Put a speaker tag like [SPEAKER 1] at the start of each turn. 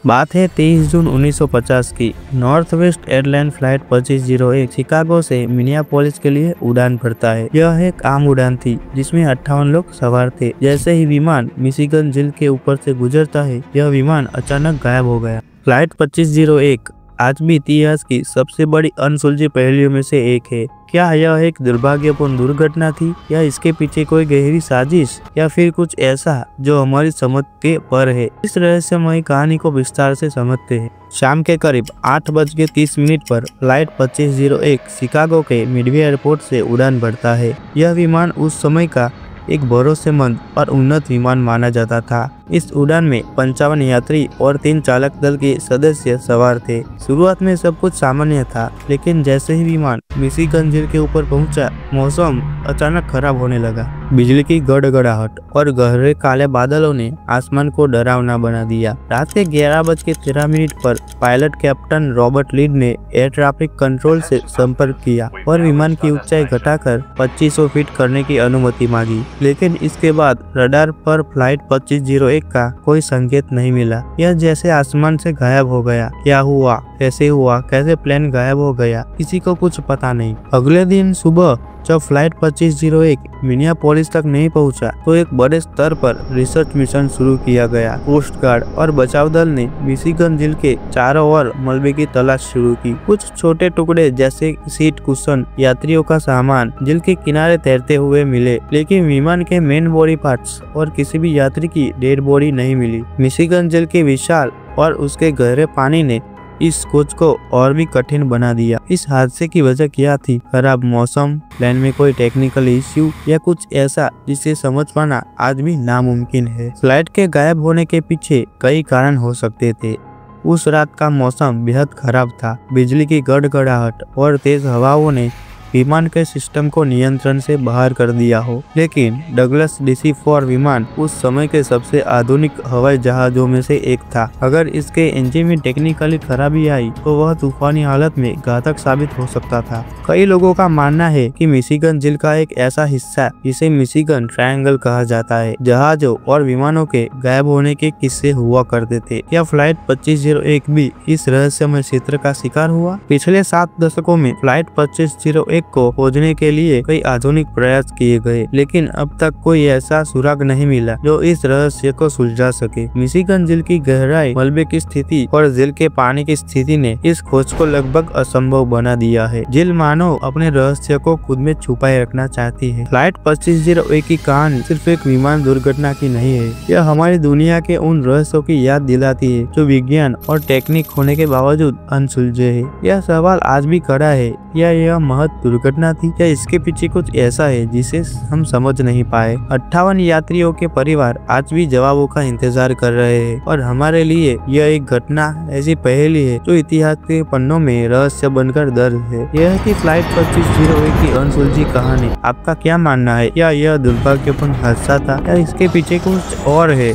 [SPEAKER 1] बात है 23 जून 1950 की। North west airline flight 2501 Chicago से मिनियापोलिस के लिए उड़ान भरता है। यह एक आम उड़ान थी जिसमें 58 लोग सवार थे। जैसे ही विमान मिशिगन झील के ऊपर से गुजरता है, यह विमान अचानक गायब हो गया। फ्लाइट 2501 आज भी इतिहास की सबसे बड़ी अनसुलझी पहेलियों में से एक है। क्या यह एक दुर्भाग्यपूर्ण दुर्घटना थी, या इसके पीछे कोई गहरी साजिश, या फिर कुछ ऐसा जो हमारी समझ के पर है? इस रहस्यमयी कहानी को विस्तार से समझते हैं। शाम के करीब 8:30 पर फ्लाइट 2501 शिकागो के मिडवे एयरपोर्ट से उड़ान भरता है। यह विमान उस समय का एक भरोसेमंद और उन्नत विमान माना जाता था। इस उड़ान में 55 यात्री और 3 चालक दल के सदस्य सवार थे। शुरुआत में सब कुछ सामान्य था, लेकिन जैसे ही विमान मिशिगन झील के ऊपर पहुंचा, मौसम अचानक खराब होने लगा। बिजली की गड़गड़ाहट और गहरे काले बादलों ने आसमान को डरावना बना दिया। रात के 11:13 पर पायलट कैप्टन रॉबर्ट लीड ने एयर ट्रैफिक कंट्रोल से संपर्क किया और विमान की ऊंचाई घटाकर 2500 फीट करने की अनुमति मांगी। लेकिन इसके बाद रडार पर फ्लाइट 2501 का कोई संकेत नहीं मिला। यह जैसे आसमान से गायब हो गया। क्या हुआ, कैसे हुआ, कैसे प्लेन गायब हो गया, किसी को कुछ पता नहीं। अगले दिन सुबह जब फ्लाइट 2501 मिनियापोलिस तक नहीं पहुंचा, तो एक बड़े स्तर पर रिसर्च मिशन शुरू किया गया। कोस्ट गार्ड और बचाव दल ने मिशिगन झील के चारों ओर मलबे की तलाश शुरू की। कुछ छोटे टुकड़े जैसे सीट कुशन, यात्रियों का सामान झील के किनारे तैरते हुए मिले, लेकिन विमान के मेन बॉडी पार्ट्स और किसी भी यात्री की डेड बॉडी नहीं मिली। मिशिगन झील के विशाल और उसके गहरे पानी ने इस खोज को और भी कठिन बना दिया। इस हादसे की वजह क्या थी? खराब मौसम, प्लेन में कोई टेक्निकल इश्यू, या कुछ ऐसा जिसे समझ पाना आज भी नामुमकिन है? फ्लाइट के गायब होने के पीछे कई कारण हो सकते थे। उस रात का मौसम बेहद खराब था। बिजली की गड़गड़ाहट और तेज हवाओं ने विमान के सिस्टम को नियंत्रण से बाहर कर दिया हो। लेकिन डगलस DC-4 विमान उस समय के सबसे आधुनिक हवाई जहाजों में से एक था। अगर इसके इंजन में टेक्निकली खराबी आई तो वह तूफानी हालत में घातक साबित हो सकता था। कई लोगों का मानना है कि मिशिगन झील का एक ऐसा हिस्सा जिसे मिशिगन ट्रायंगल कहा जाता है, जहाजों और विमानों के गायब होने के किस्से हुआ करते थे। क्या फ्लाइट 2501 भी इस रहस्यमय क्षेत्र का शिकार हुआ? पिछले 7 दशकों में फ्लाइट 2501 को खोजने के लिए कई आधुनिक प्रयास किए गए, लेकिन अब तक कोई ऐसा सुराग नहीं मिला जो इस रहस्य को सुलझा सके। मिशिगन झील की गहराई, मलबे की स्थिति और झील के पानी की स्थिति ने इस खोज को लगभग असंभव बना दिया है। झील मानो अपने रहस्य को खुद में छुपाए रखना चाहती है। फ्लाइट 2501 की कहानी सिर्फ एक विमान दुर्घटना की नहीं है। यह हमारी दुनिया के उन रहस्यों की याद दिलाती है जो विज्ञान और टेक्निक होने के बावजूद अनसुलझे है। यह सवाल आज भी खड़ा है, क्या यह महत्व दुर्घटना थी, या इसके पीछे कुछ ऐसा है जिसे हम समझ नहीं पाए? 58 यात्रियों के परिवार आज भी जवाबों का इंतजार कर रहे हैं, और हमारे लिए यह एक घटना ऐसी पहेली है जो इतिहास के पन्नों में रहस्य बनकर दर्ज है। यह है कि फ्लाइट 2501 की अनसुलझी कहानी। आपका क्या मानना है? क्या यह दुर्भाग्यपूर्ण हादसा था, या इसके पीछे कुछ और है?